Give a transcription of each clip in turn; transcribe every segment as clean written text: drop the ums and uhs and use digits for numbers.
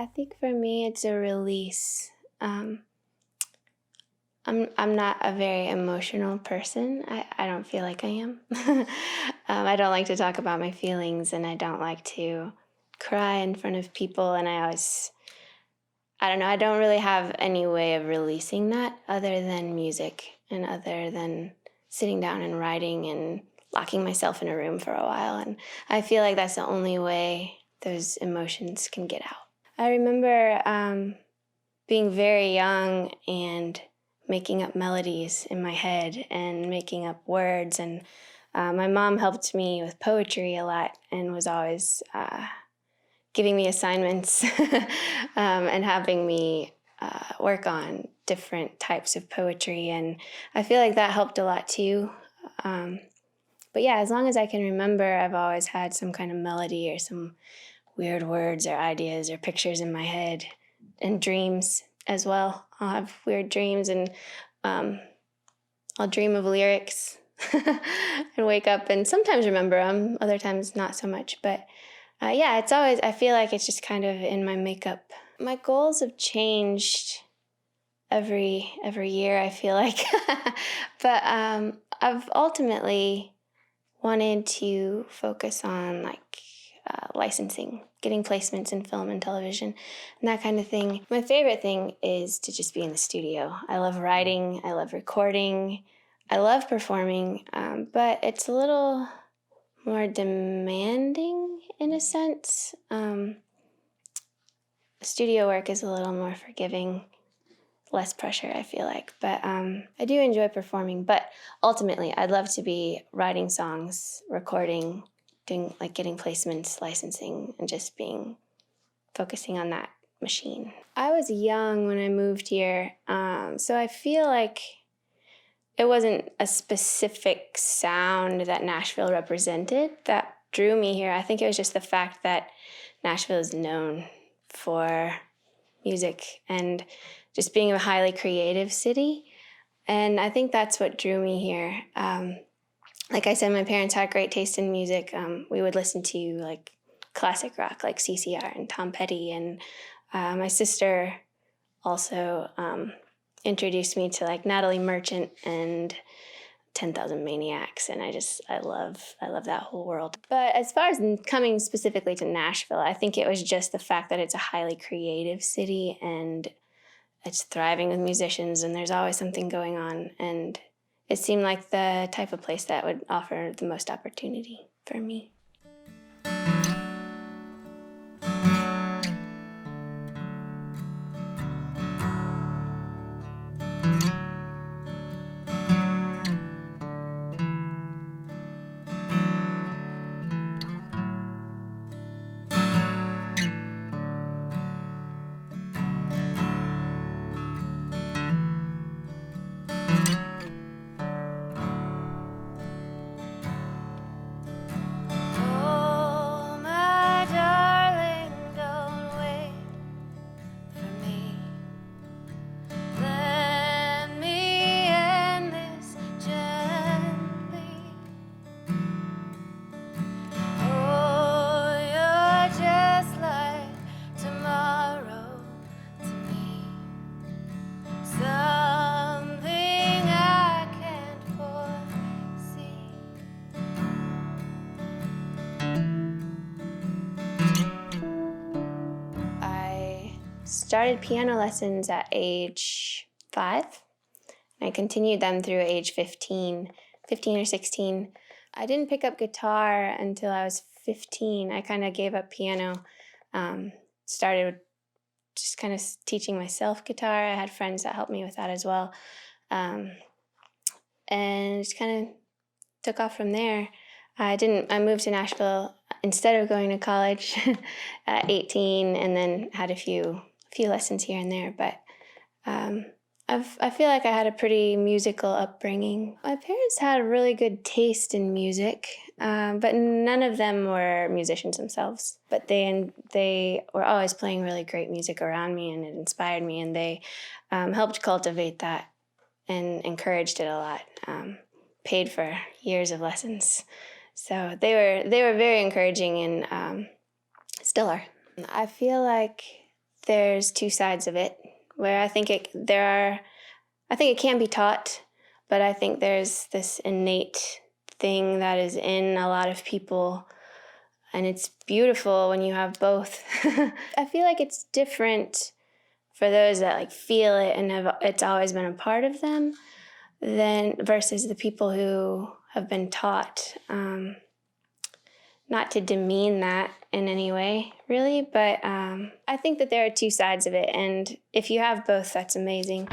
I think for me it's a release. I'm not a very emotional person. I don't feel like I am. I don't like to talk about my feelings, and I don't like to cry in front of people, and I don't know, I don't really have any way of releasing that other than music and other than sitting down and writing and locking myself in a room for a while. And I feel like that's the only way those emotions can get out. I remember being very young and making up melodies in my head and making up words. And my mom helped me with poetry a lot and was always giving me assignments and having me work on different types of poetry. And I feel like that helped a lot too. But yeah, as long as I can remember, I've always had some kind of melody or some weird words or ideas or pictures in my head, and dreams as well. I'll have weird dreams, and I'll dream of lyrics and wake up and sometimes remember them, other times not so much. But yeah, it's always, I feel like it's just kind of in my makeup. My goals have changed every year, I feel like. But I've ultimately wanted to focus on licensing, getting placements in film and television, and that kind of thing. My favorite thing is to just be in the studio. I love writing, I love recording, I love performing, but it's a little more demanding in a sense. Studio work is a little more forgiving, less pressure, I feel like. But I do enjoy performing, but ultimately I'd love to be writing songs, recording, doing getting placements, licensing, and just focusing on that machine. I was young when I moved here, so I feel like it wasn't a specific sound that Nashville represented that drew me here. I think it was just the fact that Nashville is known for music and just being a highly creative city. And I think that's what drew me here. Like I said, my parents had great taste in music. We would listen to classic rock like CCR and Tom Petty. And my sister also introduced me to Natalie Merchant and 10,000 Maniacs, and I love that whole world. But as far as coming specifically to Nashville, I think it was just the fact that it's a highly creative city and it's thriving with musicians, and there's always something going on, and it seemed like the type of place that would offer the most opportunity for me. Started piano lessons at age 5. I continued them through age 15 or 16. I didn't pick up guitar until I was 15. I kind of gave up piano, started just kind of teaching myself guitar. I had friends that helped me with that as well. And just kind of took off from there. I moved to Nashville instead of going to college at 18, and then had a few lessons here and there, but I feel like I had a pretty musical upbringing. My parents had a really good taste in music, but none of them were musicians themselves. But they were always playing really great music around me, and it inspired me, and they helped cultivate that and encouraged it a lot. Paid for years of lessons, so they were very encouraging, and still are. I feel like there's two sides of it, where I think it can be taught, but I think there's this innate thing that is in a lot of people, and it's beautiful when you have both. I feel like it's different for those that like feel it and it's always been a part of them, than versus the people who have been taught. Not to demean that in any way, really, but I think that there are two sides of it, and if you have both, that's amazing.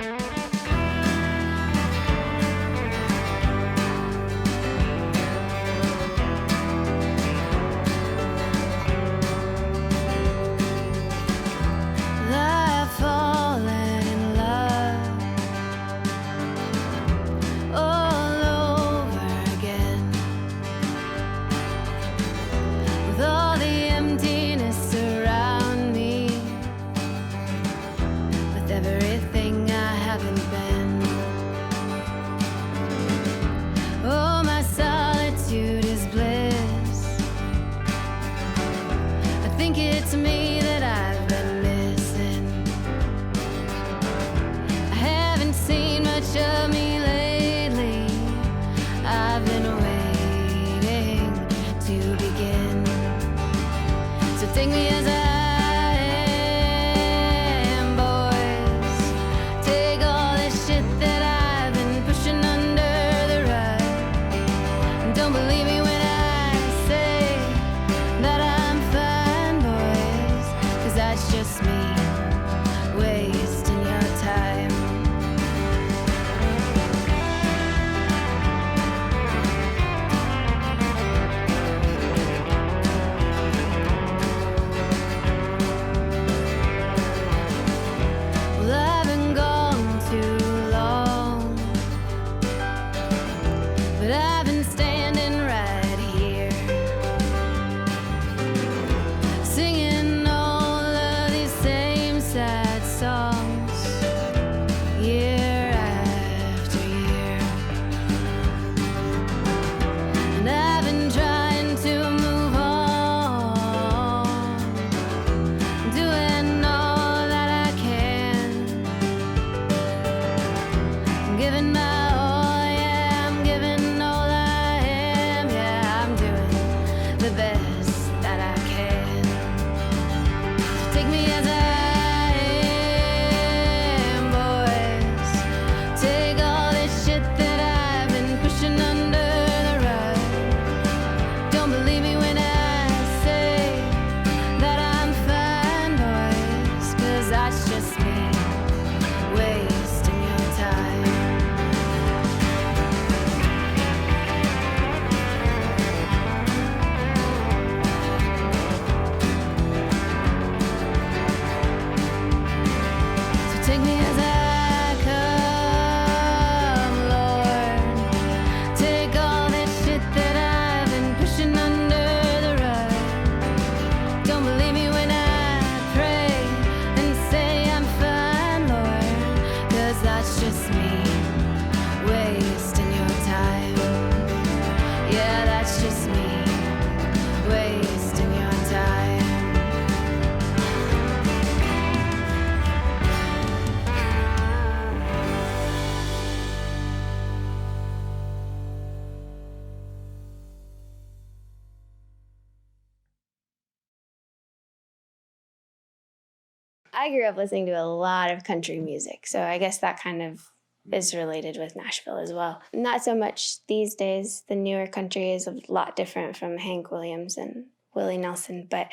I grew up listening to a lot of country music, so I guess that kind of is related with Nashville as well. Not so much these days. The newer country is a lot different from Hank Williams and Willie Nelson, but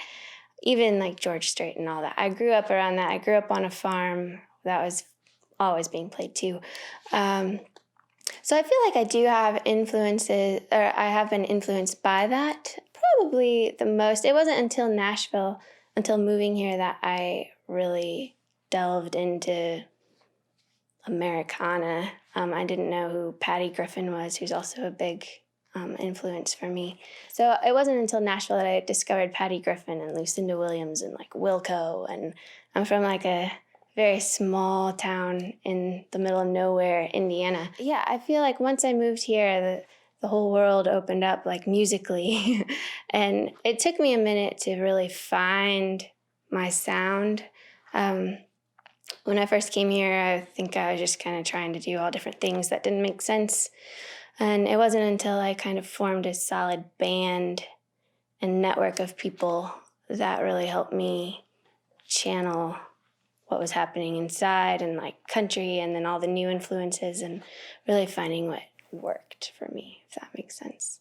even like George Strait and all that. I grew up around that. I grew up on a farm that was always being played too. So I feel like I do have influences, or I have been influenced by that. Probably the most. It wasn't until Nashville, until moving here, that I really delved into Americana. I didn't know who Patty Griffin was, who's also a big influence for me. So it wasn't until Nashville that I discovered Patty Griffin and Lucinda Williams and like Wilco. And I'm from like a very small town in the middle of nowhere, Indiana. Yeah, I feel like once I moved here, the whole world opened up like musically. And it took me a minute to really find my sound. When I first came here, I think I was just kind of trying to do all different things that didn't make sense. And it wasn't until I kind of formed a solid band and network of people that really helped me channel what was happening inside and like country and then all the new influences and really finding what worked for me, if that makes sense.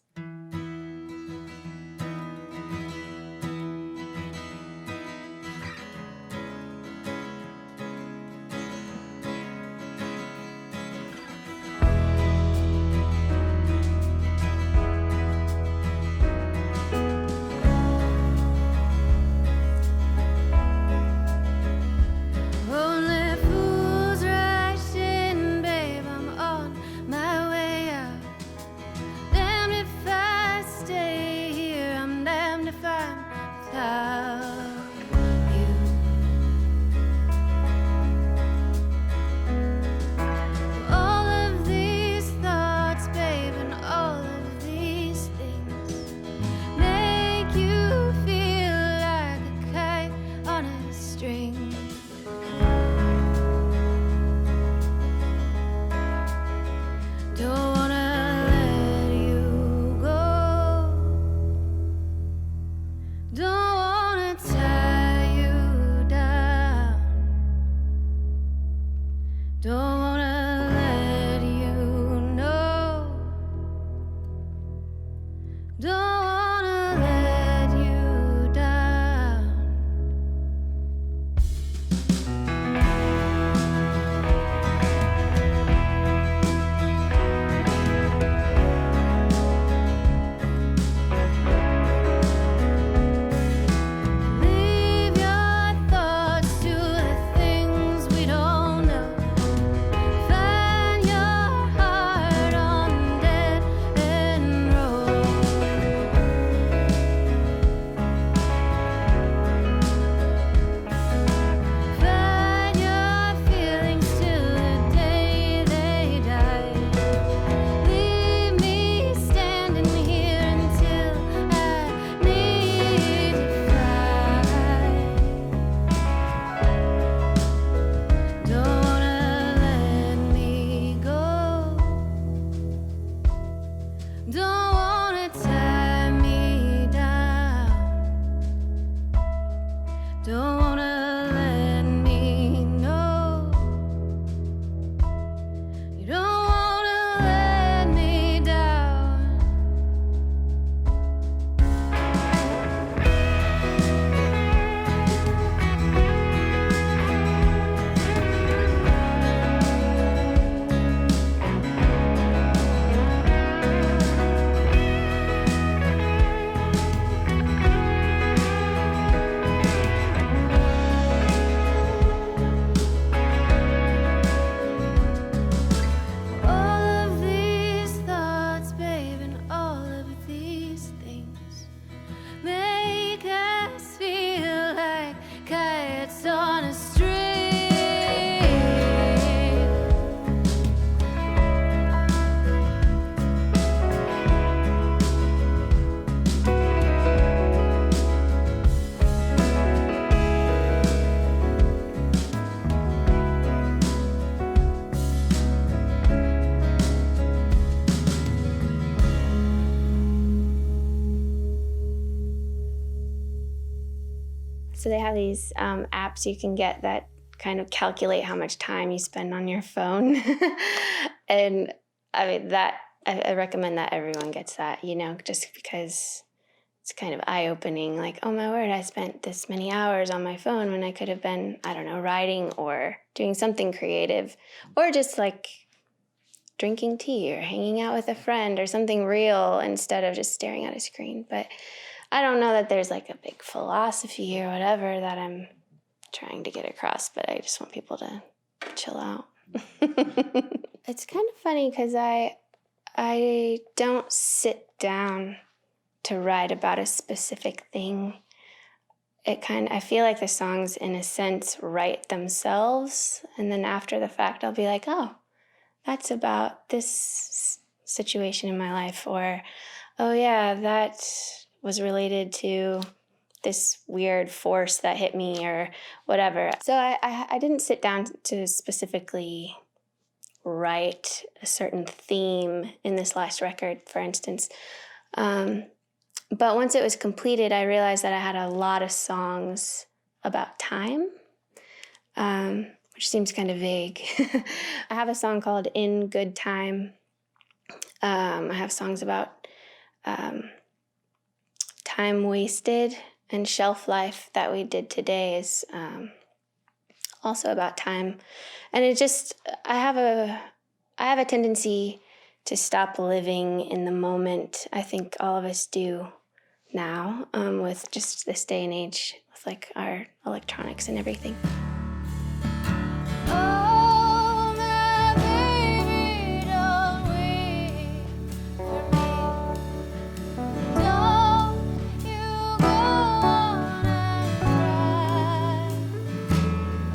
So they have these apps you can get that kind of calculate how much time you spend on your phone. And I mean, that I recommend that everyone gets that, you know, just because it's kind of eye-opening. Like, oh my word, I spent this many hours on my phone when I could have been, I don't know, writing or doing something creative, or just like drinking tea or hanging out with a friend or something real instead of just staring at a screen. But I don't know that there's like a big philosophy or whatever that I'm trying to get across, but I just want people to chill out. It's kind of funny because I don't sit down to write about a specific thing. I feel like the songs, in a sense, write themselves, and then after the fact, I'll be like, oh, that's about this situation in my life, or, oh yeah, that was related to this weird force that hit me or whatever. So I didn't sit down to specifically write a certain theme in this last record, for instance. But once it was completed, I realized that I had a lot of songs about time, which seems kind of vague. I have a song called In Good Time. I have songs about time wasted, and Shelf Life that we did today is also about time. And it just, I have a tendency to stop living in the moment. I think all of us do now, with just this day and age, with like our electronics and everything. Oh, my baby, don't weep for me. Don't you go on and cry.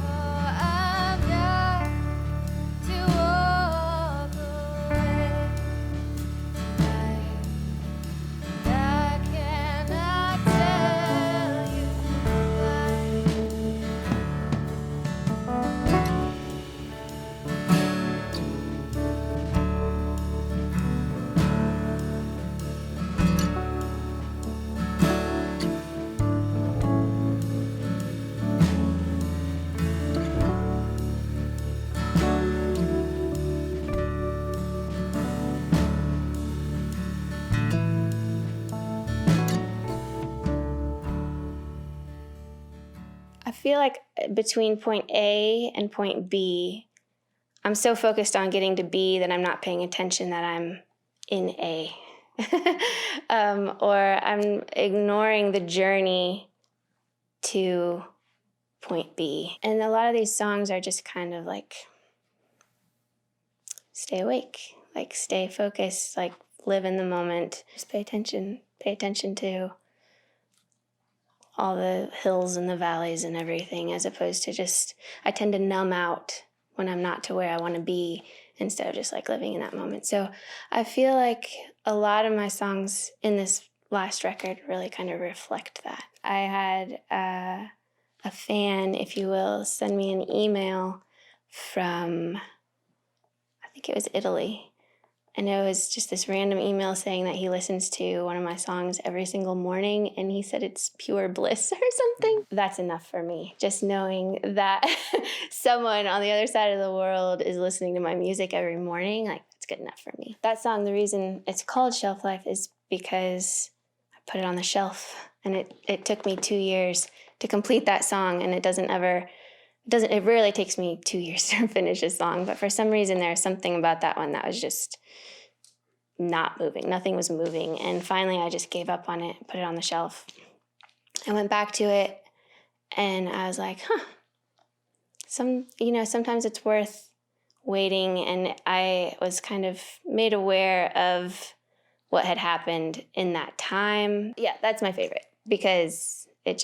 Oh, I've got to walk away tonight. I cannot tell you why. I feel like between point A and point B, I'm so focused on getting to B that I'm not paying attention that I'm in A. Or I'm ignoring the journey to point B. And a lot of these songs are just kind of like, stay awake, like stay focused, like live in the moment. Just pay attention to all the hills and the valleys and everything, as opposed to just, I tend to numb out when I'm not to where I want to be instead of just like living in that moment. So I feel like a lot of my songs in this last record really kind of reflect that. I had a fan, if you will, send me an email from, I think it was Italy. And it was just this random email saying that he listens to one of my songs every single morning, and he said it's pure bliss or something. That's enough for me. Just knowing that someone on the other side of the world is listening to my music every morning, like, that's good enough for me. That song, the reason it's called Shelf Life is because I put it on the shelf, and it took me 2 years to complete that song, and it rarely takes me 2 years to finish a song, but for some reason there's something about that one that was just not moving. Nothing was moving. And finally I just gave up on it, put it on the shelf. I went back to it and I was like, sometimes it's worth waiting. And I was kind of made aware of what had happened in that time. Yeah, that's my favorite because it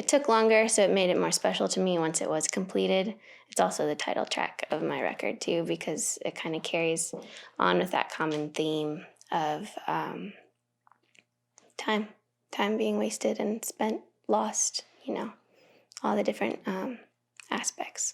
took longer, so it made it more special to me once it was completed. It's also the title track of my record, too, because it kind of carries on with that common theme of time being wasted and spent, lost, all the different aspects.